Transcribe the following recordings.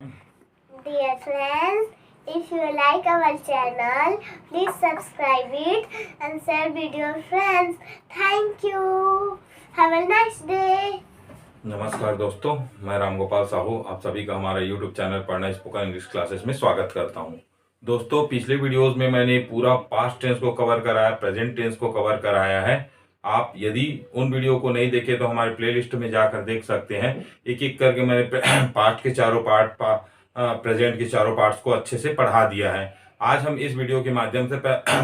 Dear friends, if you like our channel, please subscribe it and share with your friends. Thank you. Have a nice day. नमस्कार दोस्तों, मैं राम गोपाल साहू आप सभी का हमारा YouTube चैनल पढ़ना स्पोकन इंग्लिश क्लासेस में स्वागत करता हूं। दोस्तों, पिछले वीडियोस में मैंने पूरा पास्ट टेंस को कवर कराया, प्रेजेंट टेंस को कवर कराया है। आप यदि उन वीडियो को नहीं देखे तो हमारे प्लेलिस्ट में जाकर देख सकते हैं। एक एक करके मैंने पास्ट के चारों पार्ट प्रेजेंट के चारों पार्ट्स को अच्छे से पढ़ा दिया है। आज हम इस वीडियो के माध्यम से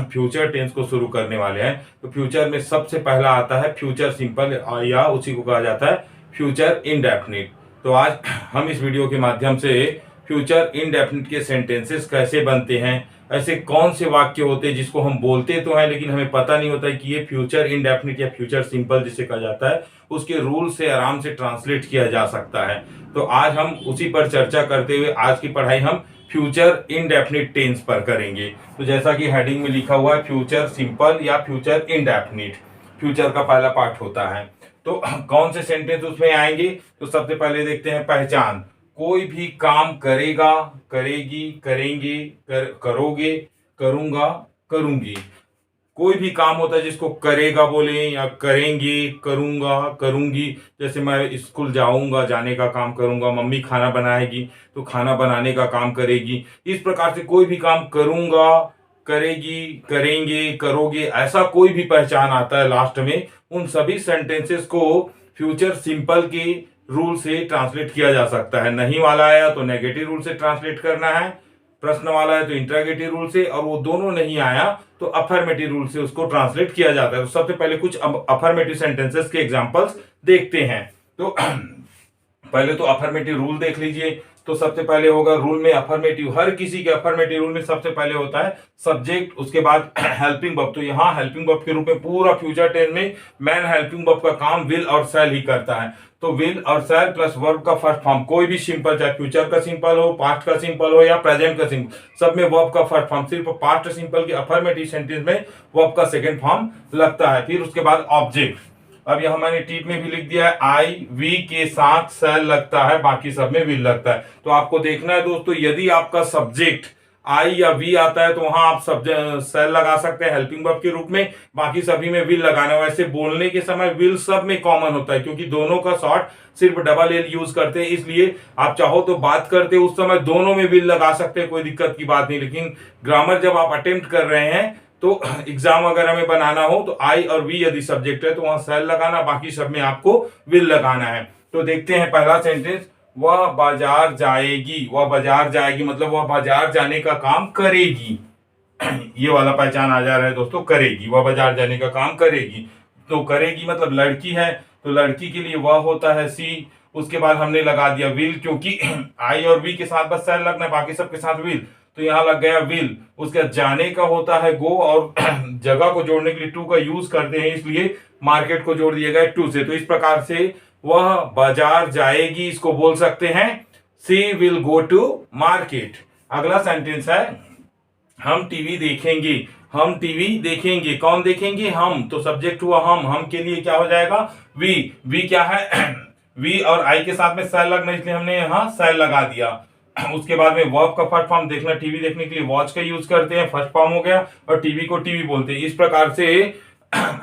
फ्यूचर टेंस को शुरू करने वाले हैं। तो फ्यूचर में सबसे पहला आता है फ्यूचर सिंपल, या उसी को कहा जाता है फ्यूचर इंडेफिनिट। तो आज हम इस वीडियो के माध्यम से फ्यूचर इंडेफिनिट के सेंटेंसेस कैसे बनते हैं, ऐसे कौन से वाक्य होते हैं जिसको हम बोलते तो हैं लेकिन हमें पता नहीं होता है कि ये फ्यूचर इंडेफिनिट या फ्यूचर सिंपल जिसे कहा जाता है, उसके रूल से आराम से ट्रांसलेट किया जा सकता है। तो आज हम उसी पर चर्चा करते हुए आज की पढ़ाई हम फ्यूचर इंडेफिनिट टेंस पर करेंगे। तो जैसा कि हेडिंग में लिखा हुआ है फ्यूचर सिंपल या फ्यूचर इंडेफिनिट, फ्यूचर का पहला पार्ट होता है। तो कौन से सेंटेंस उसमें आएंगे? तो सबसे पहले देखते हैं पहचान। कोई भी काम करेगा, करेगी, करेंगे, करोगे, करूंगा, करूंगी। कोई भी काम होता है जिसको करेगा बोले या करेंगे, करूंगा, करूंगी। जैसे मैं स्कूल जाऊंगा, जाने का काम करूंगा। मम्मी खाना बनाएगी तो खाना बनाने का काम करेगी। इस प्रकार से कोई भी काम करूंगा, करेगी, करेंगे, करोगे, ऐसा कोई भी पहचान आता है लास्ट में, उन सभी सेंटेंसेस को फ्यूचर सिंपल के रूल से ट्रांसलेट किया जा सकता है। नहीं वाला आया तो नेगेटिव रूल से ट्रांसलेट करना है, प्रश्न वाला है तो इंटरोगेटिव रूल से, और वो दोनों नहीं आया तो अफर्मेटिव रूल से उसको ट्रांसलेट किया जाता है। तो सबसे पहले कुछ अफर्मेटिव सेंटेंसेस के एग्जांपल्स देखते हैं। तो पहले तो अफर्मेटिव रूल देख लीजिए। तो सबसे पहले होगा रूल में अफर्मेटिव, हर किसी के अफर्मेटिव रूल में सबसे पहले होता है सब्जेक्ट, उसके बाद हेल्पिंग वर्ब। तो यहाँ हेल्पिंग वर्ब के रूप में पूरा फ्यूचर टेंस में मैन हेल्पिंग वर्ब का काम विल और शैल ही करता है। तो विल और शैल प्लस वर्ब का फर्स्ट फॉर्म, कोई भी सिंपल, चाहे फ्यूचर का सिंपल हो, पास्ट का सिंपल हो या प्रेजेंट का सिंपल, सब में वर्ब का फर्स्ट फॉर्म। सिर्फ पास्ट सिंपल के अफर्मेटिव सेंटेंस में वर्ब का सेकंड फॉर्म लगता है। फिर उसके बाद ऑब्जेक्ट। अब यहां मैंने टीप में भी लिख दिया है आई वी के साथ शैल लगता है, बाकी सब में विल लगता है। तो आपको देखना है दोस्तों, यदि आपका सब्जेक्ट आई या वी आता है तो वहां आप शैल लगा सकते हैं हेल्पिंग वर्ब के रूप में, बाकी सभी में विल लगाना है। वैसे बोलने के समय विल सब में कॉमन होता है, क्योंकि दोनों का शॉर्ट सिर्फ डबल एल यूज करते हैं, इसलिए आप चाहो तो बात करते उस समय दोनों में विल लगा सकते हैं, कोई दिक्कत की बात नहीं। लेकिन ग्रामर जब आप अटेम्प्ट कर रहे हैं तो एग्जाम अगर हमें बनाना हो तो आई और वी यदि सब्जेक्ट है तो वहां शैल लगाना, बाकी सब में आपको विल लगाना है। तो देखते हैं पहला सेंटेंस, वह बाजार जाएगी। वह बाजार जाएगी मतलब वह बाजार जाने का काम करेगी। ये वाला पहचान आ जा रहा है दोस्तों, करेगी, वह बाजार जाने का काम करेगी। तो करेगी मतलब लड़की है, तो लड़की के लिए वह होता है सी। उसके बाद हमने लगा दिया विल, क्योंकि आई और वी के साथ बस शैल लगना है, बाकी सबके साथ विल, तो यहाँ लग गया विल। उसके जाने का होता है गो, और जगह को जोड़ने के लिए टू का यूज करते हैं, इसलिए मार्केट को जोड़ दिया गया टू से। तो इस प्रकार से वह बाजार जाएगी, इसको बोल सकते हैं सी विल गो टू मार्केट। अगला सेंटेंस है हम टीवी देखेंगे। हम टीवी देखेंगे, कौन देखेंगे? हम। तो सब्जेक्ट हुआ हम के लिए क्या हो जाएगा? वी। वी क्या है? वी और आई के साथ में शैल लगना, इसलिए हमने यहाँ शैल लगा दिया। उसके बाद में वर्ब का फर्स्ट फॉर्म देखना, टीवी देखने के लिए वॉच का यूज करते हैं, फर्स्ट फॉर्म हो गया, और टीवी को टीवी बोलते हैं। इस प्रकार से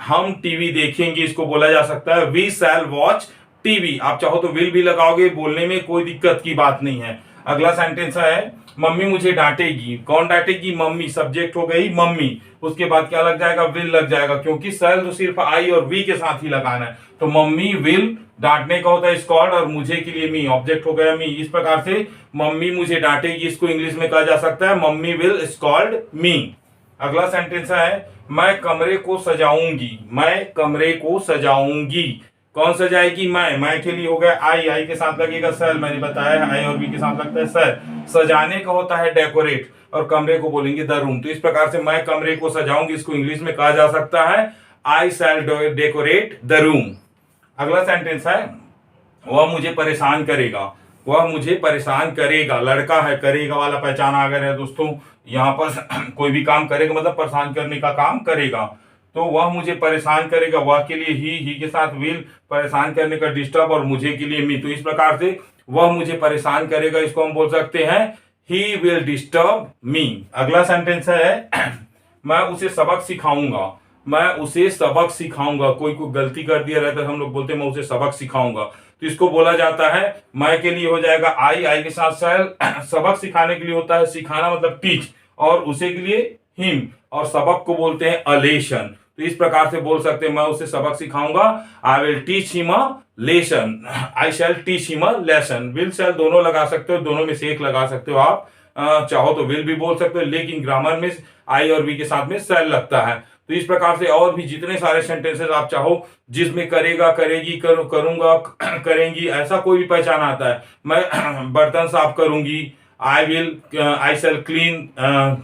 हम टीवी देखेंगे, इसको बोला जा सकता है वी शैल वॉच टीवी। आप चाहो तो विल भी लगाओगे, बोलने में कोई दिक्कत की बात नहीं है। अगला सेंटेंस है मम्मी मुझे डांटेगी। कौन डांटेगी? मम्मी, सब्जेक्ट हो गई मम्मी। उसके बाद क्या लग जाएगा? विल लग जाएगा, क्योंकि शैल तो सिर्फ आई और वी के साथ ही लगाना है। तो मम्मी विल, डांटने का होता है स्कॉल्ड, और मुझे के लिए मी, ऑब्जेक्ट हो गया मी। इस प्रकार से मम्मी मुझे डांटेगी, इसको इंग्लिश में कहा जा सकता है मम्मी विल स्कॉल्ड मी। अगला सेंटेंस है मैं कमरे को सजाऊंगी। मैं कमरे को सजाऊंगी, कौन सजाएगी? मैं के लिए हो गया आई के साथ लगेगा शैल, मैंने बताया आई और वी के साथ लगता है शैल। सजाने का होता है डेकोरेट, और कमरे को बोलेंगे द रूम। तो इस प्रकार से मैं कमरे को सजाऊंगी, इसको इंग्लिश में कहा जा सकता है आई शैल डेकोरेट द रूम। अगला सेंटेंस है वह मुझे परेशान करेगा। वह मुझे परेशान करेगा, लड़का है, करेगा वाला पहचान आ गया है दोस्तों। यहाँ पर कोई भी काम करेगा मतलब परेशान करने का काम करेगा। तो वह मुझे परेशान करेगा, वह के लिए ही के साथ विल, परेशान करने का डिस्टर्ब, और मुझे के लिए मी। तो इस प्रकार से वह मुझे परेशान करेगा, इसको हम बोल सकते हैं ही विल डिस्टर्ब मी। अगला सेंटेंस है मैं उसे सबक सिखाऊंगा। मैं उसे सबक सिखाऊंगा, कोई गलती कर दिया रहता है हम लोग बोलते हैं मैं उसे सबक सिखाऊंगा, तो इसको बोला जाता है, मैं के लिए हो जाएगा आई के साथ शैल। सबक सिखाने के लिए होता है सिखाना मतलब टीच, और उसे के लिए हिम, और सबक को बोलते हैं अ लेसन। तो इस प्रकार से बोल सकते हैं मैं उसे सबक सिखाऊंगा, I will teach him a lesson, I shall teach him a lesson. Will shall दोनों लगा सकते हो, दोनों में से एक लगा सकते हो आप, चाहो तो विल भी बोल सकते हो, लेकिन ग्रामर में आई और वी के साथ में शैल लगता है। तो इस प्रकार से और भी जितने सारे सेंटेंसेस आप चाहो जिसमें करेगा, करेगी, करूंगा, करेंगी, ऐसा कोई भी पहचान आता है। मैं बर्तन साफ करूंगी, आई शैल क्लीन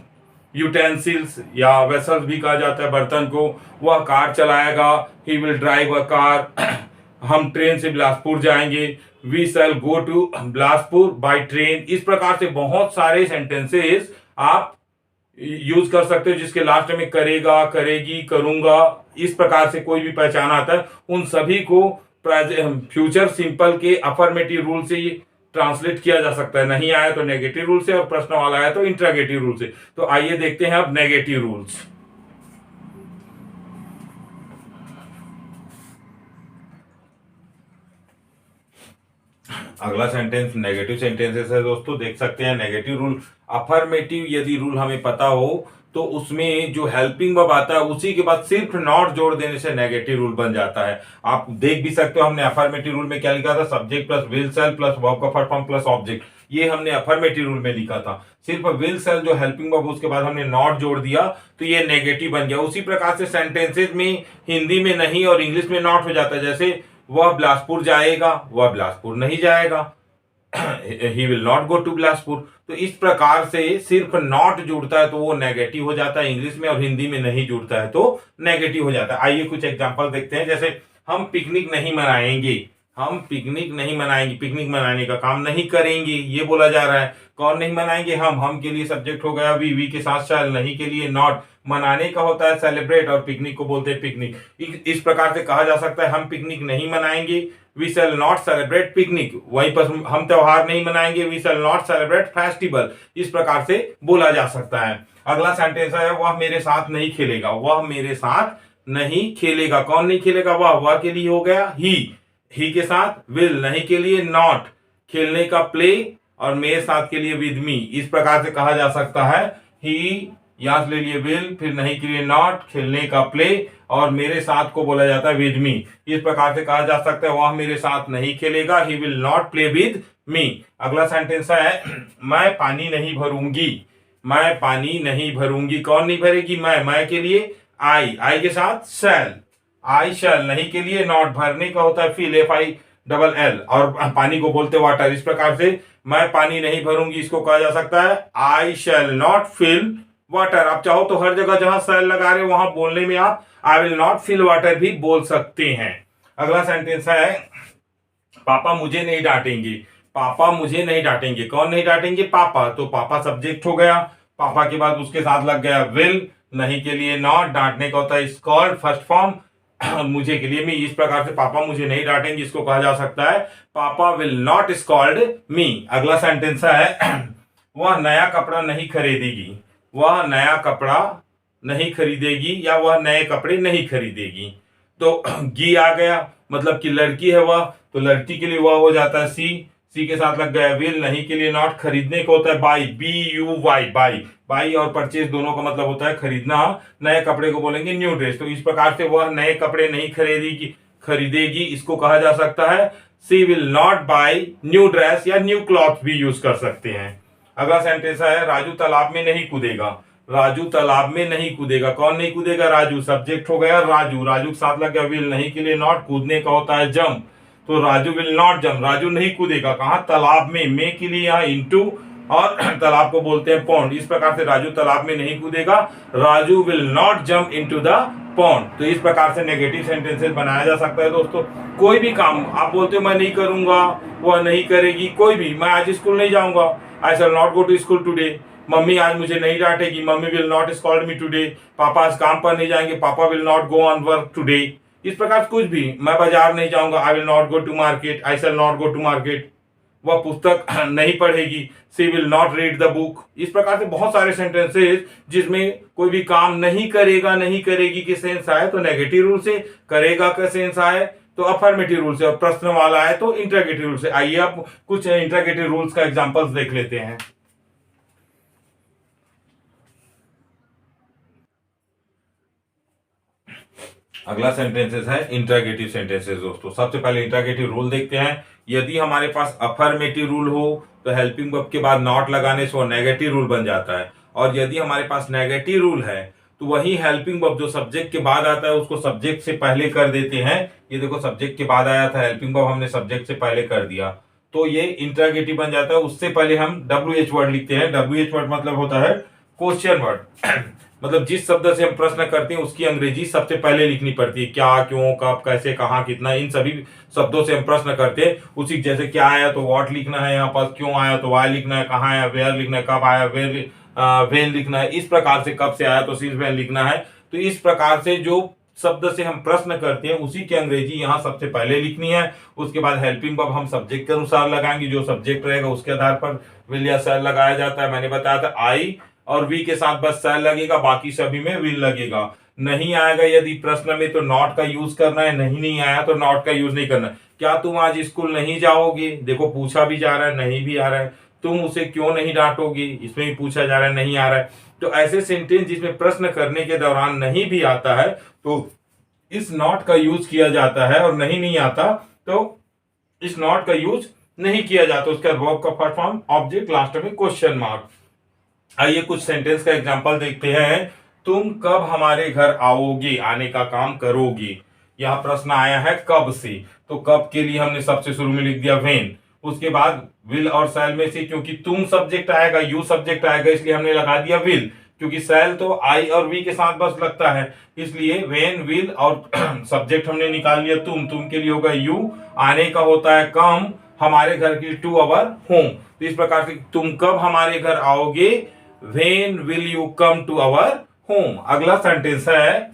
यूटेंसिल्स या वेसल्स भी कहा जाता है बर्तन को। वह कार चलाएगा, he will drive a car. हम ट्रेन से बिलासपुर जाएंगे, we shall go to Bilaspur by train. इस प्रकार से बहुत सारे सेंटेंसेस आप यूज कर सकते हो जिसके लास्ट में करेगा, करेगी, करूंगा, इस प्रकार से कोई भी पहचान आता है। उन सभी को फ्यूचर सिंपल के अफर्मेटिव रूल से ट्रांसलेट किया जा सकता है। नहीं आया तो नेगेटिव रूल से, और प्रश्न वाला आया तो इंट्रागेटिव रूल से। तो आइए देखते हैं अब नेगेटिव रूल्स। अगला सेंटेंस नेगेटिव सेंटेंसेस है दोस्तों, देख सकते हैं नेगेटिव रूल। अफर्मेटिव यदि रूल हमें पता हो तो उसमें जो हेल्पिंग वर्ब आता है उसी के बाद सिर्फ नॉट जोड़ देने से नेगेटिव रूल बन जाता है। आप देख भी सकते हो हमने अफर्मेटिव रूल में क्या लिखा था, subject plus will shell plus verb का फर्स्ट फॉर्म प्लस ऑब्जेक्ट, ये हमने अफर्मेटिव रूल में लिखा था। सिर्फ विल शैल जो हेल्पिंग वर्ब उसके बाद हमने नॉट जोड़ दिया तो ये नेगेटिव बन गया। उसी प्रकार से सेंटेंसेस में हिंदी में नहीं और इंग्लिश में नॉट हो जाता है, जैसे वह बिलासपुर जाएगा, वह बिलासपुर नहीं जाएगा, he will not go to Bilaspur. तो इस प्रकार से सिर्फ नॉट जुड़ता है तो वो नेगेटिव हो जाता है इंग्लिश में, और हिंदी में नहीं जुड़ता है तो नेगेटिव हो जाता है। आइए कुछ एग्जांपल देखते हैं, जैसे हम पिकनिक नहीं मनाएंगे, हम पिकनिक नहीं मनाएंगे, पिकनिक मनाने का काम नहीं करेंगे, ये बोला जा रहा है। कौन नहीं मनाएंगे, हम के लिए सब्जेक्ट हो गया वी के साथ शैल, नहीं के लिए नॉट, मनाने का होता है सेलिब्रेट, और पिकनिक को बोलते हैं पिकनिक। इस प्रकार से कहा जा सकता है हम पिकनिक नहीं मनाएंगे, we shall not celebrate picnic. वहीं पर हम त्योहार नहीं मनाएंगे, we shall not celebrate festival. इस प्रकार से बोला जा सकता है। अगला सेंटेंस है वह मेरे साथ नहीं खेलेगा, वह मेरे साथ नहीं खेलेगा। कौन नहीं खेलेगा, वह के लिए हो गया ही के साथ विल, नहीं के लिए नॉट, खेलने का प्ले, और मेरे साथ के लिए विद मी। इस प्रकार से कहा जा सकता है ही यहां ले लिए विल, फिर नहीं के लिए नॉट, खेलने का प्ले, और मेरे साथ को बोला जाता है विद मी। इस प्रकार से कहा जा सकता है वह मेरे साथ नहीं खेलेगा, he will not play with me. अगला सेंटेंस है मैं पानी नहीं भरूंगी, मैं पानी नहीं भरूंगी। कौन नहीं भरेगी, मैं के लिए आई के साथ शैल, आई शैल, नहीं के लिए नॉट, भरने का होता है फिल, FILL, और पानी को बोलते वाटर। इस प्रकार से मैं पानी नहीं भरूंगी, इसको कहा जा सकता है आई शैल नॉट फिल वाटर। आप चाहो तो हर जगह जहां शैल लगा रहे वहां बोलने में आप I will not fill water भी बोल सकते हैं। अगला सेंटेंस है पापा मुझे नहीं डांटेंगे, पापा मुझे नहीं डांटेंगे। कौन नहीं डांटेंगे, पापा। तो पापा सब्जेक्ट हो गया, पापा के बाद उसके साथ लग गया विल, नहीं के लिए नॉट, डांटने का होता है स्कॉल्ड फर्स्ट फॉर्म, मुझे के लिए मी। इस प्रकार से पापा मुझे नहीं डांटेंगे, इसको कहा जा सकता है पापा विल नॉट स्कॉल्ड मी। अगला सेंटेंस है वह नया कपड़ा नहीं खरीदेगी, वह नया कपड़ा नहीं खरीदेगी, या वह नए कपड़े नहीं खरीदेगी। तो गी आ गया, मतलब कि लड़की है वह, तो लड़की के लिए वह हो जाता है सी के साथ लग गया विल, नहीं के लिए नॉट, खरीदने को होता है बाई, BUY, बाई और परचेज दोनों का मतलब होता है खरीदना। नए कपड़े को बोलेंगे न्यू ड्रेस। तो इस प्रकार से वह नए कपड़े नहीं खरीदेगी, इसको कहा जा सकता है she will not buy new dress, या न्यू क्लॉथ भी यूज कर सकते हैं। अगला सेंटेंस है राजू तालाब में नहीं कूदेगा, राजू तालाब में नहीं कूदेगा। कौन नहीं कूदेगा, राजू सब्जेक्ट हो गया राजू, राजू के साथ लग गया विल, नहीं के लिए नॉट, कूदने का होता है जंप। तो Raju will not jump, Raju नहीं कूदेगा। कहां, तालाब में के लिए यहाँ इनटू, और तालाब को बोलते हैं पॉन्ड। इस प्रकार से राजू तालाब में नहीं कूदेगा, Raju will not jump into the pond. तो इस प्रकार से नेगेटिव सेंटेंसेस बनाया जा सकता है दोस्तों। कोई भी काम आप बोलते हो मैं नहीं करूंगा, वह नहीं करेगी, कोई भी, मैं आज स्कूल नहीं जाऊंगा, I shall not go to school today. Mummy आज मुझे नहीं डांटेगी, mummy will not scold me today. पापा आज काम पर नहीं जाएंगे, papa will not go on work today. इस प्रकार कुछ भी, मैं बाजार नहीं जाऊंगा, I will not go to market, I shall not go to market. वह पुस्तक नहीं पढ़ेगी, she will not read the book. इस प्रकार से बहुत सारे सेंटेंसेस जिसमें कोई भी काम नहीं करेगा, नहीं करेगी के सेंस आए तो नेगेटिव रूल से, करेगा का सेंस आए तो अफर्मेटिव रूल से, और प्रश्न वाला है तो इंटरोगेटिव रूल से। आइए अब कुछ इंटरोगेटिव रूल्स का एग्जांपल्स देख लेते हैं। अगला सेंटेंसेस है इंटरोगेटिव सेंटेंसेस। दोस्तों सबसे पहले इंटरोगेटिव रूल देखते हैं। यदि हमारे पास अफर्मेटिव रूल हो तो हेल्पिंग वर्ब के बाद नॉट लगाने से वो नेगेटिव रूल बन जाता है, और यदि हमारे पास नेगेटिव रूल है तो वही हेल्पिंग वर्ब जो सब्जेक्ट के बाद आता है उसको सब्जेक्ट से पहले कर देते हैं। ये देखो सब्जेक्ट के बाद आया था, हेल्पिंग वर्ब हमने सब्जेक्ट से पहले कर दिया तो ये इंटरोगेटिव बन जाता है। उससे पहले हम WH वर्ड लिखते हैं। WH वर्ड मतलब होता है क्वेश्चन वर्ड मतलब जिस शब्द से हम प्रश्न करते हैं उसकी अंग्रेजी सबसे पहले लिखनी पड़ती है। क्या, क्यों, कब, कैसे, कहाँ, कितना, इन सभी शब्दों से हम प्रश्न करते हैं। उसी जैसे क्या आया तो व्हाट लिखना है यहाँ पास, क्यों आया तो वाई लिखना है, कहाँ आया वेयर लिखना है, कब आया वेन लिखना है, इस प्रकार से कब से आया तो सिंस वेन लिखना है। तो इस प्रकार से जो शब्द से हम प्रश्न करते हैं उसी की अंग्रेजी यहाँ सबसे पहले लिखनी है। उसके बाद हेल्पिंग वर्ब हम सब्जेक्ट के अनुसार लगाएंगे, जो सब्जेक्ट रहेगा उसके आधार पर विल या शैल लगाया जाता है। मैंने बताया था आई और वी के साथ बस शैल लगेगा, बाकी सभी में विल लगेगा। नहीं आएगा यदि प्रश्न में तो नॉट का यूज करना है, नहीं आया तो नॉट का यूज नहीं करना। क्या तुम आज स्कूल नहीं जाओगे, देखो पूछा भी जा रहा है, नहीं भी आ रहा है। तुम उसे क्यों नहीं डांटोगी, इसमें भी पूछा जा रहा है, नहीं आ रहा है। तो ऐसे सेंटेंस जिसमें प्रश्न करने के दौरान नहीं भी आता है तो इस नॉट का यूज किया जाता है, और नहीं आता तो इस नॉट का यूज नहीं किया जाता। उसके बाद वर्ब का फर्स्ट फॉर्म ऑब्जेक्ट, लास्ट में क्वेश्चन मार्क। आइए कुछ सेंटेंस का एग्जांपल देखते हैं। तुम कब हमारे घर आओगे, आने का काम करोगे। यहाँ प्रश्न आया है कब से, तो कब के लिए हमने सबसे शुरू में लिख दिया व्हेन। उसके बाद विल और शैल में से क्योंकि तुम सब्जेक्ट आएगा, यू सब्जेक्ट आएगा, इसलिए हमने लगा दिया विल। क्योंकि शैल तो आई और वी के साथ बस लगता है, इसलिए व्हेन, विल और सब्जेक्ट हमने निकाल लिया तुम के लिए होगा यू, आने का होता है कम, हमारे घर की टू अवर होम। तो इस प्रकार से तुम कब हमारे घर आओगे, when will you come to our home. अगला सेंटेंस है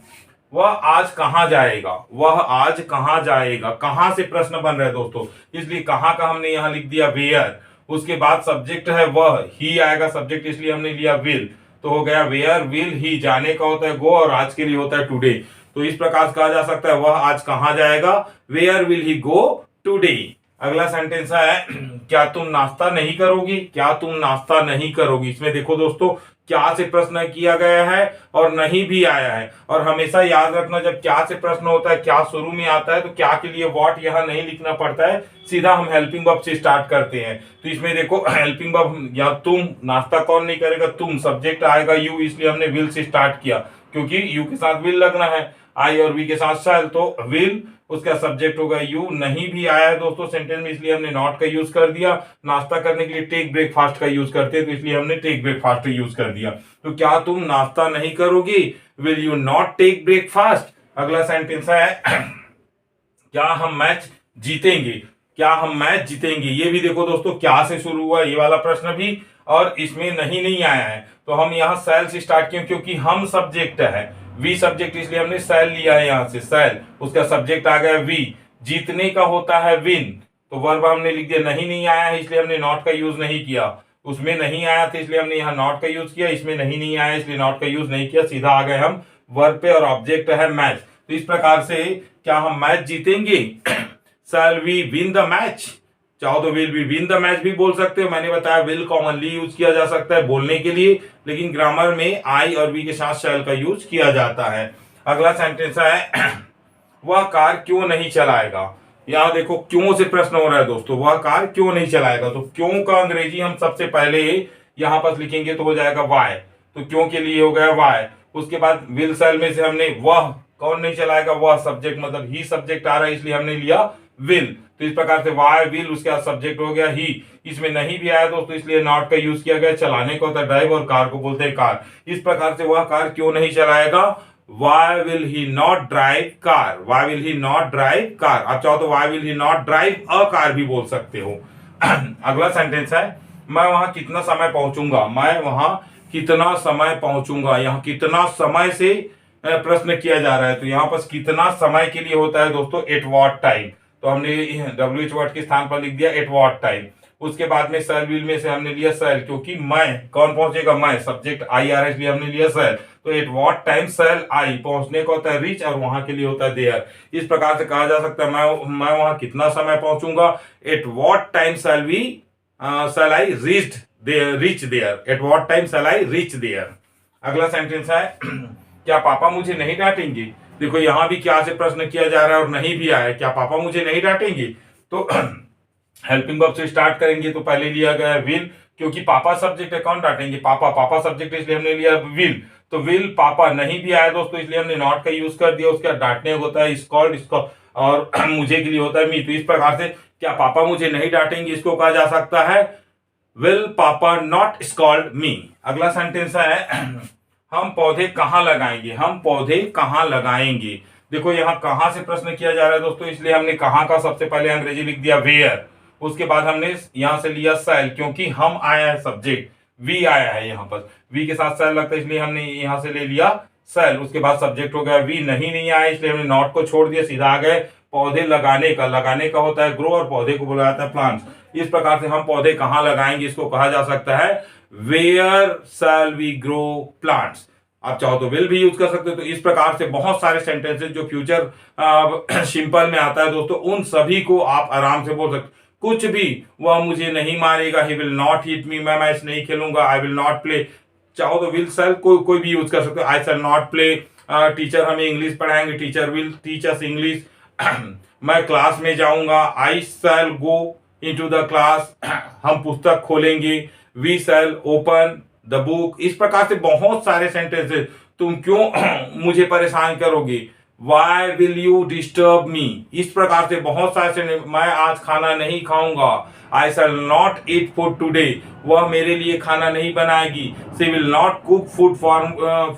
वह आज कहां जाएगा, वह आज कहां जाएगा। कहां से प्रश्न बन रहा है दोस्तों, इसलिए कहां का हमने यहां लिख दिया वेयर। उसके बाद सब्जेक्ट है वह, ही आएगा सब्जेक्ट, इसलिए हमने लिया विल। तो हो गया वेयर विल ही, जाने का होता है गो और आज के लिए होता है टुडे। तो इस प्रकार से कहा जा सकता है वह आज कहां जाएगा, where will he go today. अगला सेंटेंस है क्या तुम नाश्ता नहीं करोगी, क्या तुम नाश्ता नहीं करोगी। इसमें देखो दोस्तों क्या से प्रश्न किया गया है और नहीं भी आया है, और हमेशा याद रखना जब क्या से प्रश्न होता है, क्या शुरू में आता है तो क्या के लिए व्हाट यहाँ नहीं लिखना पड़ता है, सीधा हम हेल्पिंग वर्ब से स्टार्ट करते हैं। तो इसमें देखो हेल्पिंग वर्ब या तुम, नाश्ता कौन नहीं करेगा, तुम, सब्जेक्ट आएगा यू, इसलिए हमने विल से स्टार्ट किया क्योंकि यू के साथ विल लगना है, आई और वी के साथ शैल, तो विल उसका सब्जेक्ट होगा यू। नहीं भी आया है दोस्तों सेंटेंस में, इसलिए हमने नॉट का यूज कर दिया। नाश्ता करने के लिए टेक ब्रेकफास्ट का यूज करते हैं, तो इसलिए हमने टेक ब्रेकफास्ट यूज कर दिया। तो क्या तुम नाश्ता नहीं करोगी, will you not take breakfast. अगला सेंटेंस है क्या हम मैच जीतेंगे, क्या हम मैच जीतेंगे। ये भी देखो दोस्तों क्या से शुरू हुआ ये वाला प्रश्न भी, और इसमें नहीं आया है तो हम यहाँ शैल से स्टार्ट किए क्योंकि हम सब्जेक्ट है, वी सब्जेक्ट, इसलिए हमने शैल लिया है यहाँ से शैल, उसका सब्जेक्ट आ गया वी। जीतने का होता है विन, तो वर्ब हमने लिख दिया। नहीं आया है इसलिए हमने नॉट का यूज नहीं किया, उसमें नहीं आया था इसलिए हमने यहाँ नॉट का यूज किया, इसमें नहीं आया इसलिए नॉट का यूज नहीं किया, सीधा आ गए हम वर्ब पे और ऑब्जेक्ट है मैच। तो इस प्रकार से क्या हम मैच जीतेंगे, shall we win the match. चाहो तो will be win the match भी बोल सकते हो, मैंने बताया विल कॉमनली यूज किया जा सकता है बोलने के लिए, लेकिन ग्रामर में आई और वी के साथ शैल का यूज किया जाता है। अगला सेंटेंस है वह कार क्यों नहीं चलाएगा। यहाँ देखो क्यों से प्रश्न हो रहा है दोस्तों, वह कार क्यों नहीं चलाएगा, तो क्यों का अंग्रेजी हम सबसे पहले यहाँ पर लिखेंगे तो हो जाएगा वाई, तो क्यों के लिए हो गया वाई। उसके बाद विल शैल में से हमने वह कौन नहीं चलाएगा, वह सब्जेक्ट मतलब ही सब्जेक्ट आ रहा है इसलिए हमने लिया विल। तो इस प्रकार से वाई विल, उसके बाद सब्जेक्ट हो गया ही, इसमें नहीं भी आया दोस्तों इसलिए नॉट का यूज किया गया। चलाने को होता है ड्राइव और कार को बोलते हैं कार। इस प्रकार से वह कार क्यों नहीं चलाएगा, why will he not drive car, why will he not drive car। आप चाहो तो why will he not drive a car भी बोल सकते हो। अगला सेंटेंस है मैं वहां कितना समय पहुंचूंगा, मैं वहां कितना समय पहुंचूंगा। यहाँ कितना समय से प्रश्न किया जा रहा है, तो यहाँ पर कितना समय के लिए होता है दोस्तों एट व्हाट टाइम, तो हमने WH वर्ड के स्थान पर लिख दिया एट व्हाट टाइम। उसके बाद में सेल विल में से हमने लिया सेल, क्योंकि मैं, कौन पहुंचेगा, मैं, सब्जेक्ट IRH लिए हमने लिया सेल, तो एट व्हाट टाइम सेल आई, पहुंचने का होता है रीच और वहां के लिए होता है देयर। इस प्रकार से कहा जा सकता है मैं वहां कितना समय पहुंचूंगा, at what time shall I reach there, at what time shall I reach there. अगला सेंटेंस है क्या पापा मुझे नहीं डांटेंगे। देखो यहां भी क्या से प्रश्न किया जा रहा है और नहीं भी आया, क्या पापा मुझे नहीं डांटेंगे, तो हेल्पिंग वर्ब से स्टार्ट करेंगे तो पहले लिया गया है विल, क्योंकि पापा सब्जेक्ट है, कौन डांटेंगे, पापा, पापा सब्जेक्ट है, इसलिए हमने लिया विल। तो विल पापा नहीं भी आया दोस्तों, इसलिए हमने नॉट का यूज कर दिया। उसके बाद डांटने होता है स्कॉल्ड, इसको और मुझे के लिए होता है मी। तो इस प्रकार से क्या पापा मुझे नहीं डांटेंगे, इसको कहा जा सकता है विल पापा नॉट स्कॉल्ड मी। अगला सेंटेंस है हम पौधे कहाँ लगाएंगे, हम पौधे कहाँ लगाएंगे। देखो यहाँ कहाँ से प्रश्न किया जा रहा है दोस्तों, इसलिए हमने कहाँ का सबसे पहले अंग्रेजी लिख दिया वेयर। उसके बाद हमने यहाँ से लिया सेल, क्योंकि हम आया है सब्जेक्ट, वी आया है यहाँ पर, वी के साथ सेल लगता है, इसलिए हमने यहाँ से ले लिया सेल। उसके बाद सब्जेक्ट हो गया वी, नहीं आया इसलिए हमने नॉट को छोड़ दिया, सीधा आ गए पौधे लगाने का। लगाने का होता है ग्रो और पौधे को बोला जाता है प्लांट्स। इस प्रकार से हम पौधे कहाँ लगाएंगे, इसको कहा जा सकता है where shall we grow plants. आप चाहो तो विल भी यूज कर सकते हो। तो इस प्रकार से बहुत सारे सेंटेंसेस जो फ्यूचर सिंपल में आता है दोस्तों, उन सभी को आप आराम से बोल सकते। कुछ भी, वह मुझे नहीं मारेगा, he will not hit me, मैं मैच नहीं खेलूंगा, आई विल नॉट प्ले। चाहो तो विल शैल कोई भी यूज कर सकते हो। I shall not play, teacher हमें इंग्लिश पढ़ाएंगे, teacher will teach us English. मैं क्लास में जाऊंगा, I shall go into the class, हम पुस्तक खोलेंगे, we shall open the book. इस प्रकार से बहुत सारे सेंटेंसेस। तुम क्यों मुझे परेशान करोगे, why will you disturb me. इस प्रकार से बहुत सारे सेंटेंस। मैं आज खाना नहीं खाऊंगा, I shall not eat food today, वह मेरे लिए खाना नहीं बनाएगी, she will not cook food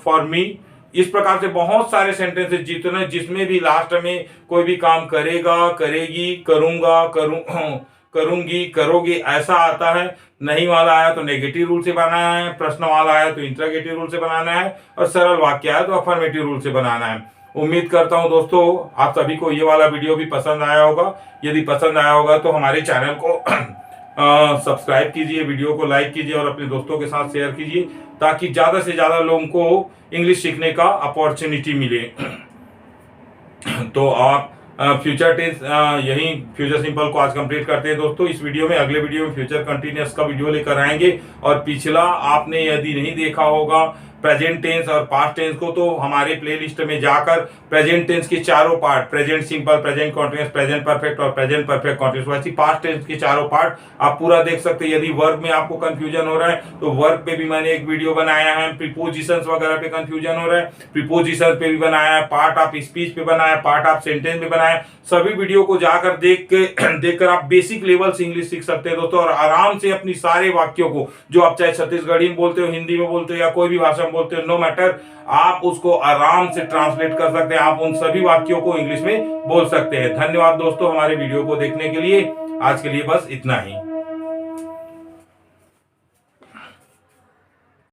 for me. इस प्रकार से बहुत सारे सेंटेंसेस जितने, जिसमें भी लास्ट में कोई भी काम करेगा, करेगी, करूंगा, करूंगी, करोगे ऐसा आता है। नहीं वाला आया तो नेगेटिव रूल से बनाना है, प्रश्न वाला आया तो इंटरोगेटिव रूल से बनाना है, और सरल वाक्य आया तो अफर्मेटिव रूल से बनाना है। उम्मीद करता हूं दोस्तों आप सभी को ये वाला वीडियो भी पसंद आया होगा। यदि पसंद आया होगा तो हमारे चैनल को सब्सक्राइब कीजिए, वीडियो को लाइक कीजिए और अपने दोस्तों के साथ शेयर कीजिए, ताकि ज्यादा से ज्यादा लोगों को इंग्लिश सीखने का अपॉर्चुनिटी मिले। तो आप फ्यूचर टेंस यही फ्यूचर सिंपल को आज कंप्लीट करते हैं दोस्तों। इस वीडियो में, अगले वीडियो में फ्यूचर कंटिन्यूअस का वीडियो लेकर आएंगे। और पिछला आपने यदि नहीं देखा होगा प्रेजेंट टेंस और पास्ट टेंस को, तो हमारे प्लेलिस्ट में जाकर प्रेजेंट टेंस के चारों part, present simple, present continuous, present perfect और प्रेजेंट परफेक्ट कॉन्टिन्यूअस, वैसे पास्ट टेंस के चारों पार्ट आप पूरा देख सकते हैं। यदि वर्ब में आपको कंफ्यूजन हो रहा है तो वर्ब पे भी मैंने एक वीडियो बनाया है। प्रीपोजिशंस वगैरह पे कंफ्यूजन हो रहा है, प्रीपोजिशन पे भी बनाया है, पार्ट ऑफ स्पीच पे बनाया है, पार्ट ऑफ सेंटेंस पे बनाया है। सभी वीडियो को जाकर देखकर आप बेसिक लेवल से इंग्लिश सीख सकते हैं दोस्तों, और आराम से अपनी सारे वाक्यों को, जो आप चाहे छत्तीसगढ़ी में बोलते हो, हिंदी में बोलते हो या कोई भी भाषा में बोलते हो, नो मैटर, आप उसको आराम से ट्रांसलेट कर सकते हैं। आप उन सभी वाक्यों को इंग्लिश में बोल सकते हैं। धन्यवाद दोस्तों हमारे वीडियो को देखने के लिए। आज के लिए बस इतना ही।